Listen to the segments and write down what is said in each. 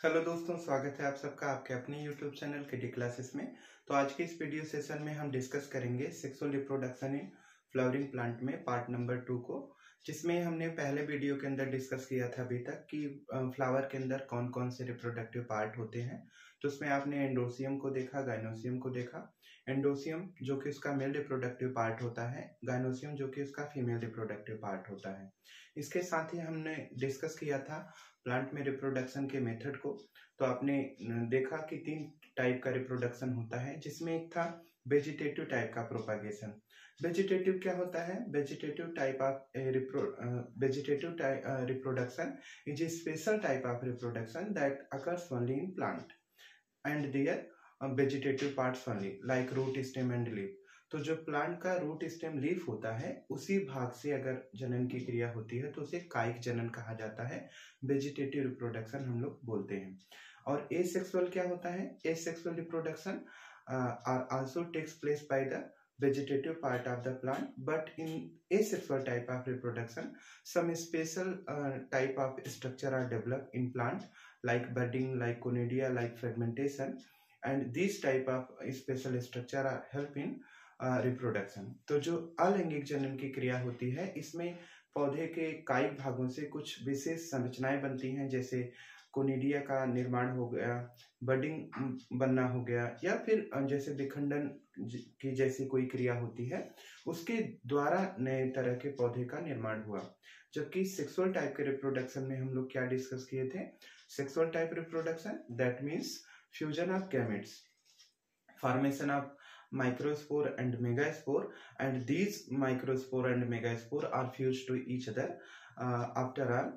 Hello दोस्तों, स्वागत है आप सबका आपके अपने यूट्यूब चैनल किडी क्लासेस में। तो आज के इस वीडियो सेशन में हम डिस्कस करेंगे sexual reproduction in flowering plant में पार्ट नंबर 2 को, जिसमें हमने पहले वीडियो के अंदर डिस्कस किया था अभी तक कि फ्लावर के अंदर कौन कौन से रिप्रोडक्टिव पार्ट होते हैं। तो उसमें आपने एंडोसियम को देखा, गाइनोसियम को देखा। एंडोसियम जो कि उसका मेल रिप्रोडक्टिव पार्ट होता है, गाइनोसियम जो कि उसका फीमेल रिप्रोडक्टिव पार्ट होता है। इसके साथ ही हमने डिस्कस किया था प्लांट में रिप्रोडक्शन के मेथड को। तो आपने देखा कि 3 टाइप का रिप्रोडक्शन होता है, जिसमें एक था वेजिटेटिव टाइप का प्रोपागेशन। वेजिटेटिव क्या होता है? Vegetative type of reproduction is a special type of reproduction that occurs only in plant and their vegetative parts only like root, stem and leaf. तो जो प्लांट का रूट, स्टेम, लीफ होता है, उसी भाग से अगर जनन की क्रिया होती है तो उसे कायिक जनन कहा जाता है। वेजिटेटिव रिप्रोडक्शन हम लोग बोलते हैं। और एसेक्सुअल क्या होता है? Asexual reproduction are also takes place by the vegetative part of the plant, but in asexual type of reproduction some special type of structure are developed in plant like budding, like conidia, like fragmentation, and these type of special structure are help in reproduction. तो जो अलैंगिक जनन की क्रिया होती है, इसमें पौधे के कायिक भागों से कुछ विशेष संरचनाएं बनती हैं, जैसे कोनिडिया का निर्माण हो गया, बडिंग बनना हो गया, या फिर जैसे विखंडन की जैसी कोई क्रिया होती है, उसके द्वारा नए तरह के पौधे का निर्माण हुआ। जबकि सेक्सुअल टाइप के रिप्रोडक्शन में हम लोग क्या डिस्कस किए थे? Sexual type reproduction that means fusion of gametes, formation of microspore and megaspore, and these microspore and megaspore are fused to each other. After all,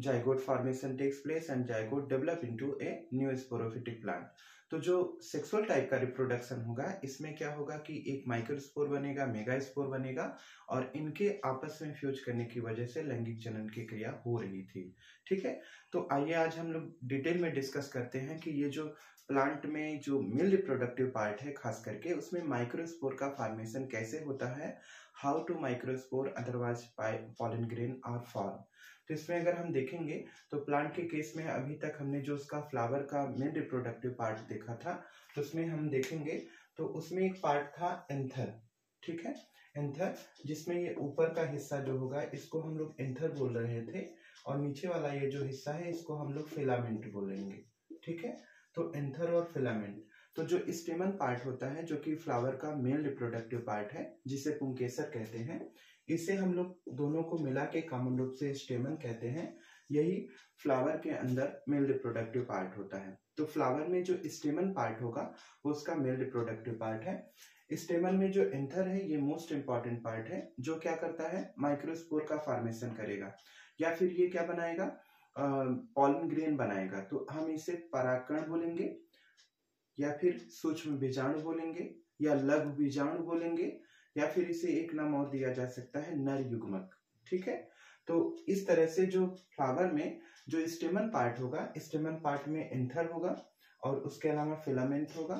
zygote formation takes place and zygote develop into a new sporophytic plant. तो जो sexual type का reproduction होगा, इसमें क्या होगा कि एक microspore बनेगा, मेगास्पोर बनेगा, और इनके आपस में फ्यूज करने की वजह से लैंगिक जनन की क्रिया हो रही थी। ठीक है, तो आइए आज हम लोग डिटेल में डिस्कस करते हैं कि ये जो प्लांट में जो मेल रिप्रोडक्टिव पार्ट है, खास करके उसमें माइक्रोस्पोर का फॉर्मेशन कैसे होता है, how to microspore otherwise pollen grain और फॉर्म। तो इसमें अगर हम देखेंगे तो प्लांट के केस में अभी तक हमने जो उसका फ्लावर का मेल रिप्रोडक्टिव पार्ट देखा था, तो उसमें हम देखेंगे तो उसमें एक पार्ट था एंथर। ठीक है, एंथर, जिसमें ये ऊपर का हिस्सा जो होगा इसको हम लोग एंथर बोल रहे थे, और नीचे वाला ये जो हिस्सा है इसको हम लोग फिलामेंट बोलेंगे। ठीक है, तो एंथर और फिलामेंट। तो जो स्टेमन पार्ट होता है, जो कि फ्लावर का मेल रिप्रोडक्टिव पार्ट है, जिसे पुंकेसर कहते हैं, इसे हम लोग दोनों को मिला के कॉमन रूप से स्टेमन कहते हैं। यही फ्लावर के अंदर मेल रिप्रोडक्टिव पार्ट होता है। तो फ्लावर में जो स्टेमन पार्ट होगा वो उसका मेल रिप्रोडक्टिव पार्ट है। स्टेमन में जो एंथर है, ये मोस्ट इंपॉर्टेंट पार्ट है, जो क्या करता है, माइक्रोस्पोर का फॉर्मेशन करेगा, या फिर ये क्या बनाएगा, पॉलन ग्रेन बनाएगा। तो हम इसे परागकण बोलेंगे, या फिर सूक्ष्म बीजाणु बोलेंगे, या लघु बीजाणु बोलेंगे, या फिर इसे एक नाम और दिया जा सकता है, नर युग्मक। ठीक है, तो इस तरह से जो फ्लावर में जो स्टेमन पार्ट होगा, स्टेमन पार्ट में एंथर होगा, और उसके अलावा फिलामेंट होगा।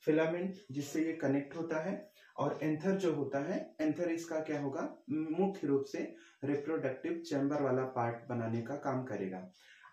फिलामेंट जिससे ये कनेक्ट होता है, और एंथर जो होता है, एंथर इसका क्या होगा, मुख्य रूप से रिप्रोडक्टिव चैम्बर वाला पार्ट बनाने का काम करेगा।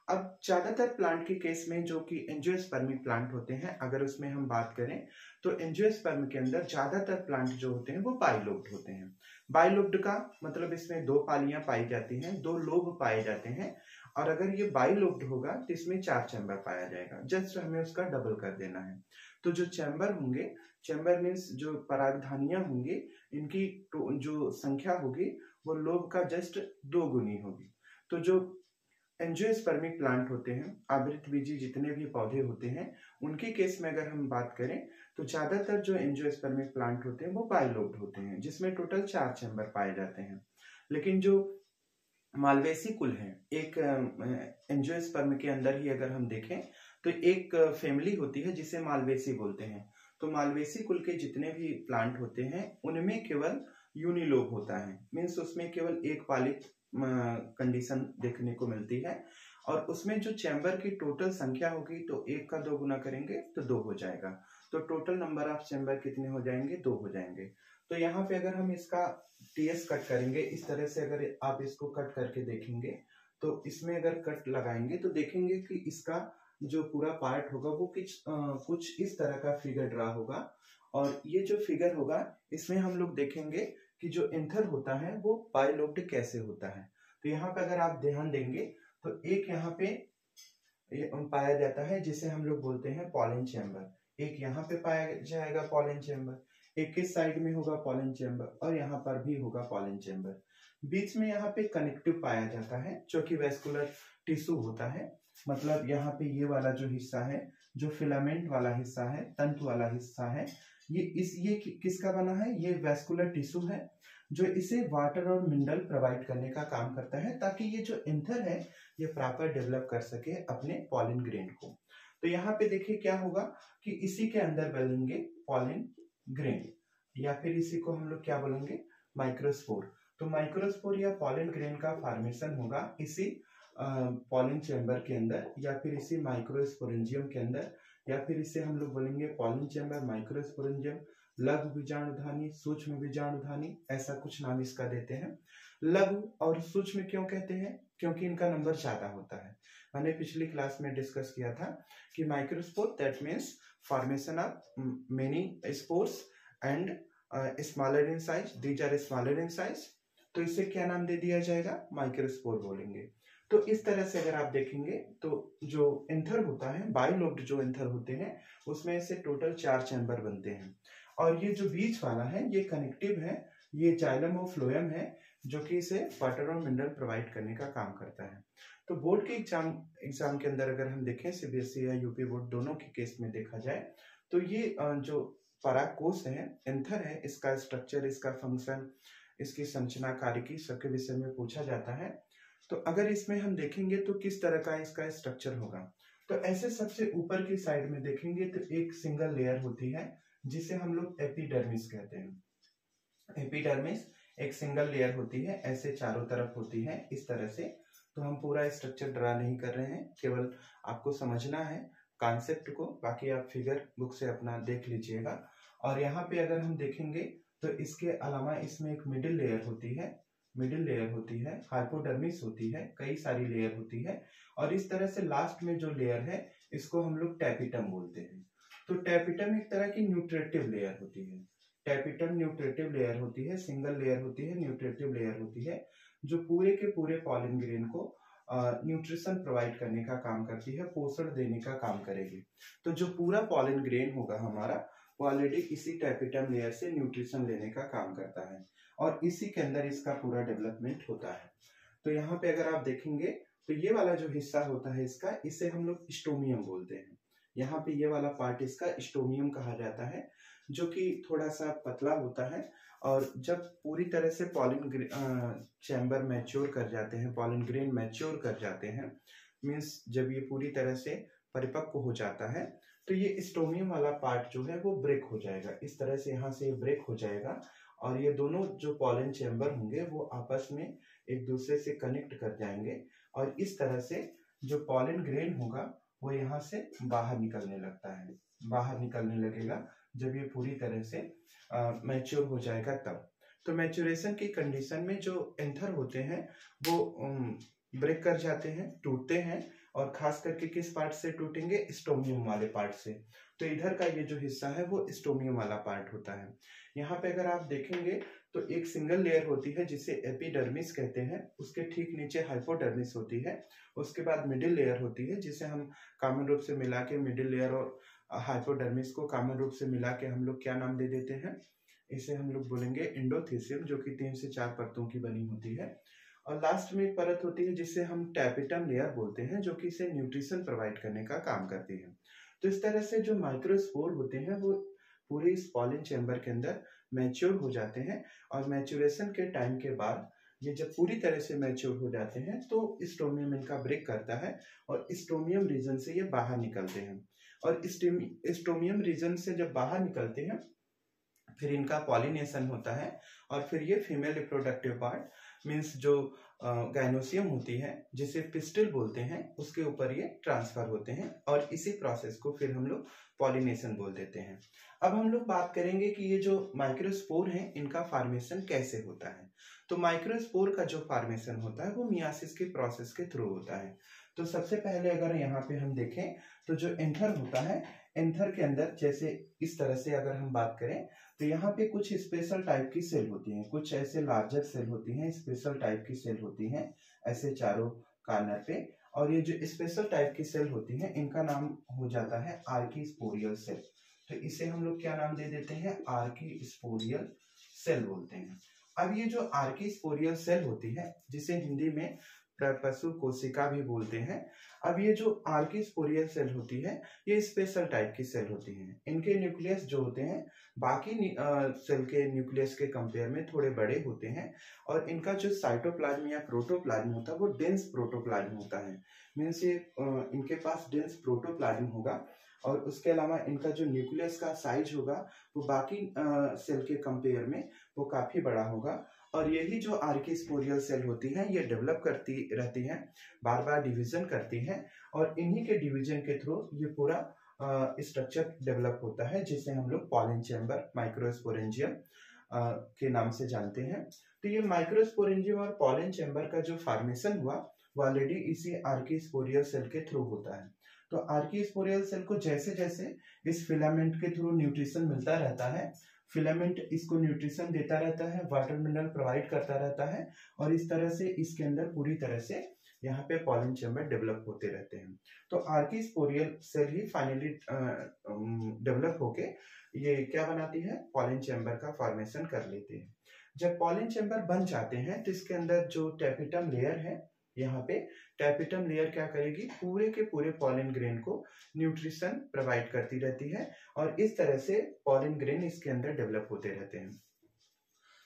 अब ज्यादातर प्लांट के केस में जो कि एंजियोस्पर्मिक प्लांट होते हैं, अगर उसमें हम बात करें तो एंजियोस्पर्म के अंदर ज्यादातर प्लांट जो होते हैं वो बाइलोब्ड होते हैं। बाइलोब्ड का मतलब इसमें 2 पालियां पाई जाती हैं, 2 लोब पाए जाते हैं, और अगर ये बाइलोब्ड होगा तो इसमें 4 चैम्बर पाया जाएगा। जस्ट हमें उसका डबल कर देना है। तो जो चैम्बर होंगे, चैम्बर मीन्स जो परागधानियां होंगी, इनकी जो संख्या होगी वो लोब का जस्ट 2 गुनी होगी। तो जो एंजियोस्पर्मिक प्लांट होते हैं, आवृतबीजी जितने भी पौधे होते हैं, उनके केस में अगर हम बात करें तो ज्यादातर जो एंजियोस्पर्मिक प्लांट होते हैं वो बाइलोब्ड होते हैं, जिसमें टोटल 4 चैम्बर पाए जाते हैं। लेकिन जो मालवेसी कुल है, एक एंजियोस्पर्म के अंदर ही अगर हम देखें तो एक फैमिली होती है जिसे मालवेसी बोलते हैं। तो मालवेसी कुल के जितने भी प्लांट होते हैं उनमें केवल यूनिलोब होता है, मीन्स उसमें केवल एक पालित कंडीशन देखने को मिलती है, और उसमें जो चैम्बर की टोटल संख्या होगी तो 1 का 2 गुना करेंगे तो 2 हो जाएगा। तो टोटल नंबर ऑफ चैम्बर कितने हो जाएंगे, 2 हो जाएंगे। तो यहाँ पे अगर हम इसका टीएस कट करेंगे, इस तरह से अगर आप इसको कट करके देखेंगे तो इसमें अगर कट लगाएंगे तो देखेंगे कि इसका जो पूरा पार्ट होगा वो कुछ इस तरह का फिगर ड्रा होगा। और ये जो फिगर होगा इसमें हम लोग देखेंगे कि जो एंथर होता है वो बाइलोब्ड कैसे होता है। तो यहाँ पे अगर आप ध्यान देंगे तो एक यहाँ पे पाया जाता है जिसे हम लोग बोलते हैं पॉलन चैम्बर। एक यहाँ पे पाया जाएगा पॉलन चैम्बर, एक किस साइड में होगा पॉलन चैम्बर, और यहाँ पर भी होगा पॉलन चैम्बर। बीच में यहाँ पे कनेक्टिव पाया जाता है जो कि वेस्कुलर टिश्यू होता है। मतलब यहाँ पे ये वाला जो हिस्सा है, जो फिलामेंट वाला हिस्सा है, तंतु वाला हिस्सा है, ये किसका बना है? ये वेस्कुलर टिश्यू है जो इसे वाटर और मिनरल प्रोवाइड करने का काम करता है ताकि ये जो एंथर है ये प्रॉपर डेवलप कर सके अपने पॉलन ग्रेन को। तो यहाँ पे देखिए क्या होगा कि इसी के अंदर बनेंगे पॉलन ग्रेन, या फिर इसी को हम लोग क्या बोलेंगे? माइक्रोस्पोर। तो माइक्रोस्पोर या पॉलन ग्रेन का फॉर्मेशन होगा इसी पॉलन चैम्बर के अंदर, या फिर इसी माइक्रोस्पोरेंजियम के अंदर, या फिर इसे हम लोग बोलेंगे पॉलन चैम्बर, माइक्रोस्पोरेंजियम, लघु बीजाणुधानी, सूक्ष्म बीजाणुधानी, ऐसा कुछ नाम इसका देते हैं। लघु और सूक्ष्म क्यों कहते हैं? क्योंकि इनका नंबर ज्यादा होता है। मैंने पिछली क्लास में डिस्कस किया था कि microspore that means formation of many spores and smaller in size, these are smaller in size, तो इसे क्या नाम दे दिया जाएगा? माइक्रोस्पोर बोलेंगे। तो इस तरह से अगर आप देखेंगे तो जो एंथर होता है, बाइलोब्ड जो एंथर होते हैं उसमें से टोटल 4 चैम्बर बनते हैं। और ये जो बीच वाला है ये कनेक्टिव है, ये जाइलम और फ्लोएम है जो कि इसे वाटर और मिनरल प्रोवाइड करने का काम करता है। तो बोर्ड के एग्जाम के अंदर अगर हम देखें, सीबीएसई या यूपी बोर्ड दोनों के केस में देखा जाए तो ये जो परागकोश है, एंथर है, इसका स्ट्रक्चर, इसका फंक्शन, इसकी संरचना, कार्यकी सबके विषय में पूछा जाता है। तो अगर इसमें हम देखेंगे तो किस तरह का इसका स्ट्रक्चर होगा, तो ऐसे सबसे ऊपर की साइड में देखेंगे तो एक सिंगल लेयर होती है जिसे हम लोग एपिडर्मिस कहते हैं। एपिडर्मिस एक सिंगल लेयर होती है, ऐसे चारों तरफ होती है इस तरह से। तो हम पूरा स्ट्रक्चर ड्रा नहीं कर रहे हैं, केवल आपको समझना है कॉन्सेप्ट को, बाकी आप फिगर बुक से अपना देख लीजिएगा। और यहाँ पे अगर हम देखेंगे तो इसके अलावा इसमें एक मिडिल लेयर होती है, हाइपोडर्मिस होती है, कई सारी लेयर होती है, और इस तरह से लास्ट में जो लेयर है इसको हम लोग टैपिटम बोलते हैं। तो टैपिटम एक तरह की न्यूट्रेटिव लेयर होती है, टैपिटम न्यूट्रेटिव लेयर होती है, सिंगल लेयर होती है, न्यूट्रेटिव लेयर होती है, जो पूरे के पूरे पॉलन ग्रेन को न्यूट्रिशन प्रोवाइड करने का काम करती है, पोषण देने का काम करेगी। तो जो पूरा पॉलन ग्रेन होगा हमारा वो ऑलरेडी इसी टैपिटम लेयर से न्यूट्रिशन लेने का काम करता है और इसी के अंदर इसका पूरा डेवलपमेंट होता है। तो यहाँ पे अगर आप देखेंगे तो ये वाला जो हिस्सा होता है इसका, इसे हम लोग स्टोमियम बोलते हैं। यहाँ पे ये वाला पार्ट इसका स्टोमियम कहा जाता है, जो कि थोड़ा सा पतला होता है। और जब पूरी तरह से पॉलन चैम्बर मैच्योर कर जाते हैं, पॉलन ग्रेन मैच्योर कर जाते हैं, मीन्स जब ये पूरी तरह से परिपक्व हो जाता है, तो ये स्टोमियम वाला पार्ट जो है वो ब्रेक हो जाएगा। इस तरह से यहाँ से ब्रेक हो जाएगा और ये दोनों जो पॉलन चैम्बर होंगे वो आपस में एक दूसरे से कनेक्ट कर जाएंगे और इस तरह से जो पॉलन ग्रेन होगा वो यहाँ से बाहर निकलने लगता है, बाहर निकलने लगेगा जब ये पूरी तरह से मैच्योर हो जाएगा तब। तो मैच्योरेशन की कंडीशन में जो एंथर होते हैं वो ब्रेक कर जाते हैं, टूटते हैं, और खास करके किस पार्ट से टूटेंगे? स्टोमियम वाले पार्ट से। तो इधर का ये जो हिस्सा है वो स्टोमियम वाला पार्ट होता है। यहाँ पे अगर आप देखेंगे तो एक सिंगल लेयर होती है जिसे एपिडर्मिस कहते हैं, उसके ठीक नीचे हाइपोडर्मिस होती है, उसके बाद मिडिल लेयर होती है जिसे हम कॉमन रूप से मिला के मिडिल लेयर और हाइपोडर्मिस को कॉमन रूप से मिला के हम लोग क्या नाम दे देते हैं? इसे हम लोग बोलेंगे एंडोथीसियम, जो कि 3 से 4 परतों की बनी होती है। और लास्ट में एक परत होती है जिसे हम टैपिटम लेयर बोलते हैं, जो कि इसे न्यूट्रिशन प्रोवाइड करने का काम करती है। तो इस तरह से जो माइक्रोस्पोर होते हैं वो पूरे इस पॉलन चैम्बर के अंदर मैच्योर हो जाते हैं और मैच्योरेशन के टाइम के बाद ये जब पूरी तरह से मैच्योर हो जाते हैं तो स्टोमियम इनका ब्रेक करता है और स्टोमियम रीजन से ये बाहर निकलते हैं। और स्टोमियम रीजन से जब बाहर निकलते हैं फिर इनका पॉलिनेशन होता है और फिर ये फीमेल रिप्रोडक्टिव पार्ट मीन्स जो गाइनोसियम होती है जिसे पिस्टिल बोलते हैं उसके ऊपर ये ट्रांसफर होते हैं और इसी प्रोसेस को फिर हम लोग पॉलिनेशन बोल देते हैं। अब हम लोग बात करेंगे कि ये जो माइक्रोस्पोर हैं इनका फॉर्मेशन कैसे होता है। तो माइक्रोस्पोर का जो फॉर्मेशन होता है वो मियासिस के प्रोसेस के थ्रू होता है। तो सबसे पहले अगर यहाँ पे हम देखें तो जो एंथर होता है, एंथर के अंदर जैसे इस तरह से अगर हम बात करें तो यहाँ पे कुछ स्पेशल टाइप की सेल होती हैं, कुछ ऐसे लार्जर सेल होती हैं, स्पेशल टाइप की सेल होती हैं ऐसे चारों कार्नर पे। और ये जो स्पेशल टाइप की सेल होती हैं इनका नाम हो जाता है आर्कीस्पोरियल सेल। तो इसे हम लोग क्या नाम दे देते हैं, आर्कीस्पोरियल सेल बोलते हैं। अब ये जो आर्कीस्पोरियल सेल होती है जिसे हिंदी में पशु कोशिका भी बोलते हैं, अब ये जो आर्कीस्पोरियल सेल होती है ये स्पेशल टाइप की सेल होती हैं। इनके न्यूक्लियस जो होते हैं बाकी सेल के न्यूक्लियस के कंपेयर में थोड़े बड़े होते हैं, और इनका जो साइटोप्लाज्म या प्रोटोप्लाज्म होता है वो डेंस प्रोटोप्लाज्म होता है। मीन्स ये इनके पास डेंस प्रोटोप्लाज्म होगा, और उसके अलावा इनका जो न्यूक्लियस का साइज होगा वो बाकी सेल के कंपेयर में वो काफी बड़ा होगा। और यही जो आर्कीस्पोरियल सेल होती हैं ये डेवलप करती रहती हैं, बार बार डिवीजन करती हैं, और इन्हीं के डिवीजन के थ्रू ये पूरा स्ट्रक्चर डेवलप होता है जिसे हम लोग पॉलन चैम्बर, माइक्रोस्पोरेंजियम के नाम से जानते हैं। तो ये माइक्रोस्पोरेंजियम और पॉलन चैम्बर का जो फॉर्मेशन हुआ वो ऑलरेडी इसी आर्कीस्पोरियल सेल के थ्रू होता है। तो आर्कीस्पोरियल सेल को जैसे जैसे इस फिलामेंट के थ्रू न्यूट्रिशन मिलता रहता है, फिलामेंट इसको न्यूट्रिशन देता रहता है, वाटर मिनरल प्रोवाइड करता रहता है, और इस तरह से इसके अंदर पूरी तरह से यहाँ पे पॉलन चैम्बर डेवलप होते रहते हैं। तो आर्कीस्पोरियल सेल ही फाइनली डेवलप होके ये क्या बनाती है, पॉलन चैम्बर का फॉर्मेशन कर लेती है। जब पॉलन चैम्बर बन जाते हैं तो इसके अंदर जो टैपेटम लेयर है, यहाँ पे टैपेटम लेयर क्या करेगी, पूरे के पूरे पॉलन ग्रेन को न्यूट्रिशन प्रोवाइड करती रहती है, और इस तरह से पॉलन ग्रेन इसके अंदर डेवलप होते रहते हैं।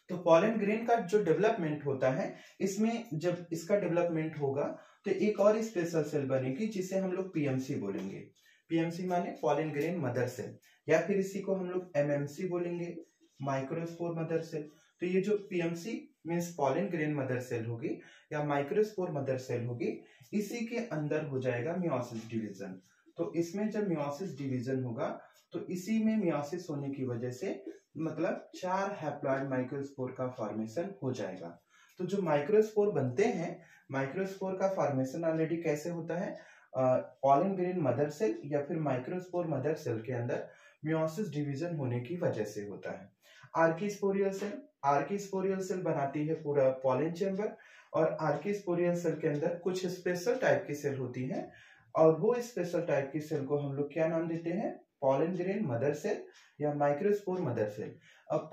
तो पॉलन ग्रेन का जो डेवलपमेंट होता है, इसमें जब इसका डेवलपमेंट होगा तो एक और स्पेशल सेल बनेगी जिसे हम लोग पीएमसी बोलेंगे। पीएमसी माने पॉलन ग्रेन मदर सेल, या फिर इसी को हम लोग एमएमसी बोलेंगे, माइक्रोस्पोर मदर सेल। तो ये जो PMC means pollen grain mother cell होगी या माइक्रोस्पोर मदर सेल होगी, इसी के अंदर हो जाएगा मियोसिस डिवीजन। तो इसमें जब मियोसिस डिवीजन होगा तो इसी में मियोसिस होने की वजह से मतलब 4 हैप्लॉइड माइक्रोस्पोर का फॉर्मेशन हो जाएगा। तो जो माइक्रोस्पोर बनते हैं, माइक्रोस्पोर का फॉर्मेशन ऑलरेडी कैसे होता है, पॉलन ग्रेन मदर सेल या फिर माइक्रोस्पोर मदर सेल के अंदर मियोसिस डिवीजन होने की वजह से होता है। आर्कीस्पोरियल सेल बनाती है पूरा पॉलन चैम्बर, और आर्कीस्पोरियल सेल के अंदर कुछ स्पेशल टाइप की सेल होती है, और वो स्पेशल टाइप की सेल को हम लोग क्या नाम देते हैं, पॉलन ग्रेन मदर सेल या माइक्रोस्पोर मदर सेल। अब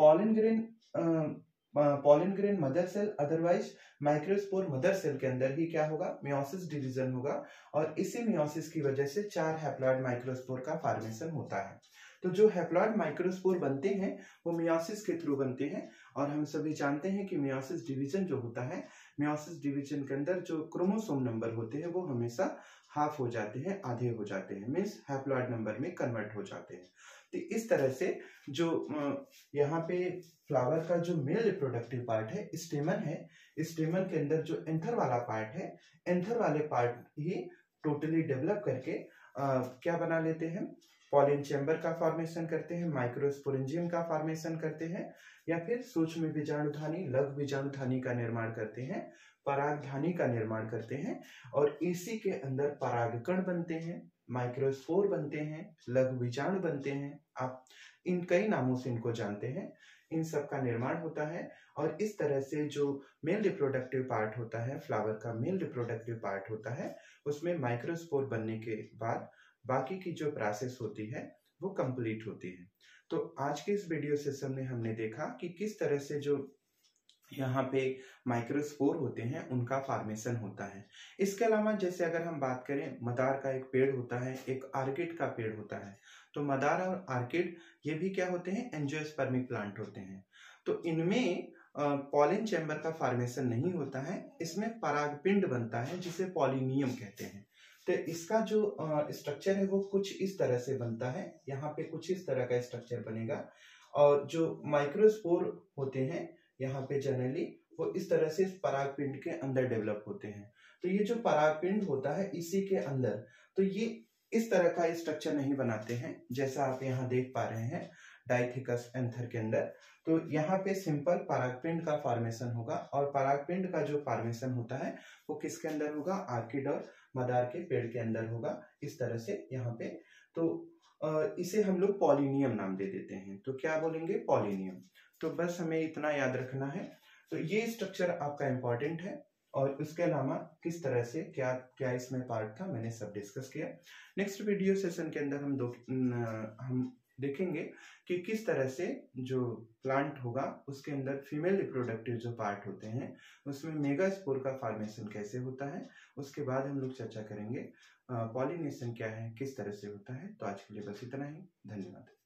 pollen grain mother cell otherwise microspore mother cell के अंदर ही क्या होगा, मियोसिस डिवीजन होगा, और इसी मियोसिस की वजह से 4 हैप्लॉइड माइक्रोस्पोर का फॉर्मेशन होता है। तो जो हैप्लॉइड माइक्रोस्पोर बनते हैं वो मियोसिस के थ्रू बनते हैं, और हम सभी जानते हैं कि मियोसिस डिवीजन जो होता है, मियोसिस डिवीजन के अंदर जो क्रोमोसोम नंबर होते हैं वो हमेशा हाफ हो जाते हैं, आधे हो जाते हैं, मीन्स हैप्लॉइड नंबर में कन्वर्ट हो जाते हैं। तो इस तरह से जो यहाँ पे फ्लावर का जो मेल रिप्रोडक्टिव पार्ट है, स्टेमन है, स्टेमन के अंदर जो एंथर वाला पार्ट है, एंथर वाले पार्ट ही टोटली डेवलप करके क्या बना लेते हैं, पॉलन चैम्बर का फॉर्मेशन करते हैं, माइक्रोस्पोरेंजियम का फॉर्मेशन करते हैं, या फिर सूक्ष्म बीजाणुधानी, लघु बीजाणुधानी का निर्माण करते हैं, परागधानी का निर्माण करते हैं, और इसी के अंदर परागकण बनते हैं, माइक्रोस्पोर बनते हैं, लघु बीजाणु बनते हैं, आप इन कई नामों से इनको जानते हैं, इन सब का निर्माण होता है। और इस तरह से जो मेल रिप्रोडक्टिव पार्ट होता है, फ्लावर का मेल रिप्रोडक्टिव पार्ट होता है, उसमें माइक्रोस्पोर बनने के बाद बाकी की जो प्रोसेस होती है वो कंप्लीट होती है। तो आज के इस वीडियो सेशन में हमने देखा कि किस तरह से जो यहाँ पे माइक्रोस्पोर होते हैं उनका फॉर्मेशन होता है। इसके अलावा जैसे अगर हम बात करें, मदार का एक पेड़ होता है, एक आर्किड का पेड़ होता है, तो मदार और आर्किड ये भी क्या होते हैं, एंजियोस्पर्मिक प्लांट होते हैं। तो इनमें पॉलन चैम्बर का फॉर्मेशन नहीं होता है, इसमें परागपिंड बनता है जिसे पॉलिनियम कहते हैं। तो इसका जो स्ट्रक्चर है वो कुछ इस तरह से बनता है, यहाँ पे कुछ इस तरह का स्ट्रक्चर बनेगा, और जो माइक्रोस्पोर होते हैं यहाँ पे जनरली वो इस तरह से परागपिंड के अंदर डेवलप होते हैं। तो ये जो परागपिंड होता है इसी के अंदर, तो ये इस तरह का स्ट्रक्चर नहीं बनाते हैं जैसा आप यहाँ देख पा रहे हैं डाइथिकस एंथर के अंदर। तो यहाँ पे सिंपल परागपिंड का फॉर्मेशन होगा, और परागपिंड का जो फॉर्मेशन होता है वो किसके अंदर होगा, आर्किड और मदार के पेड़ के अंदर होगा, इस तरह से यहाँ पे। तो इसे हम लोग पॉलिनियम नाम दे देते हैं। तो क्या बोलेंगे? पॉलिनियम। तो बस हमें इतना याद रखना है। तो ये स्ट्रक्चर आपका इम्पोर्टेंट है, और उसके अलावा किस तरह से क्या क्या इसमें पार्ट था मैंने सब डिस्कस किया। नेक्स्ट वीडियो सेशन के अंदर हम देखेंगे कि किस तरह से जो प्लांट होगा उसके अंदर फीमेल रिप्रोडक्टिव जो पार्ट होते हैं उसमें मेगास्पोर का फॉर्मेशन कैसे होता है। उसके बाद हम लोग चर्चा करेंगे पॉलिनेशन क्या है, किस तरह से होता है। तो आज के लिए बस इतना ही। धन्यवाद।